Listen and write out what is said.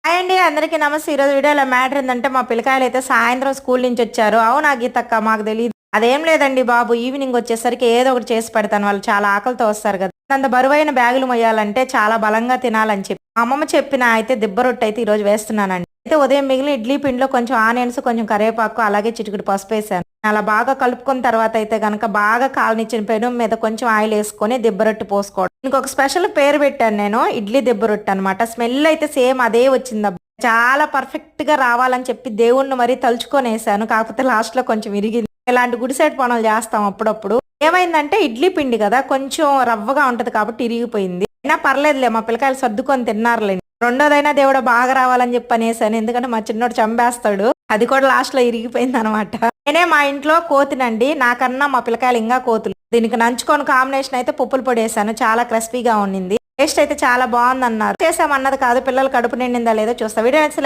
Hi అండి. అందరికీ నమస్తే. ఈరోజు వీడియోలో మ్యాటర్ ఏందంటే మా పిల్లకాయలు అయితే సాయంత్రం స్కూల్ నుంచి వచ్చారు. అవునా గీతక్క మాకు తెలీదు. అదేం లేదండి బాబు, ఈవినింగ్ వచ్చేసరికి ఏదో ఒకటి చేసి పెడతాను. వాళ్ళు చాలా ఆకలితో వస్తారు కదా. అంత బరువైన బ్యాగులు మొయ్యాలంటే చాలా బలంగా తినాలని చెప్పి మా అమ్మమ్మ చెప్పిన అయితే దిబ్బ రొట్టె అయితే ఈరోజు వేస్తున్నానండి. అయితే ఉదయం మిగిలిన ఇడ్లీ పిండిలో కొంచెం ఆనియన్స్, కొంచెం కరివేపాకు, అలాగే చిటికెడు పసుపు వేసాను. అలా బాగా కలుపుకున్న తర్వాత అయితే గనక బాగా కాలనిచ్చిన పెనం మీద కొంచెం ఆయిల్ వేసుకొని దిబ్బ రొట్టె పోసుకోవడం. ఇంకొక స్పెషల్ పేరు పెట్టాను నేను, ఇడ్లీ దిబ్బ రొట్టె అనమాట. స్మెల్ అయితే సేమ్ అదే వచ్చింది. చాలా పర్ఫెక్ట్ గా రావాలని చెప్పి దేవుణ్ణి మరీ తలుచుకొనేసాను. కాకపోతే లాస్ట్ లో కొంచెం ఇరిగింది. ఇలాంటి గుడి సైడ్ పనులు చేస్తాం అప్పుడప్పుడు. ఏమైందంటే ఇడ్లీ పిండి కదా, కొంచెం రవ్వగా ఉంటది కాబట్టి ఇరిగిపోయింది. అయినా పర్లేదులే, మా పిల్లకాయలు సర్దుకొని తిన్నారులేండి. రెండోదైనా దేవుడు బాగా రావాలని చెప్పి అనేసాను. ఎందుకంటే మా చిన్నోడు చంపేస్తాడు. అది కూడా లాస్ట్ లో ఇరిగిపోయింది అనమాట. నేనే మా ఇంట్లో కోతినండి. నాకన్నా మా పిల్లకాయలు ఇంకా కోతులు. దీనికి నంచుకొని కాంబినేషన్ అయితే పప్పుల పొడి వేసాను. చాలా క్రిస్పీగా ఉండింది. టేస్ట్ అయితే చాలా బాగుందన్నారు. చేసామన్నది కాదు, పిల్లలు కడుపు నిండిందా లేదో చూస్తా. వీడియో నచ్చితే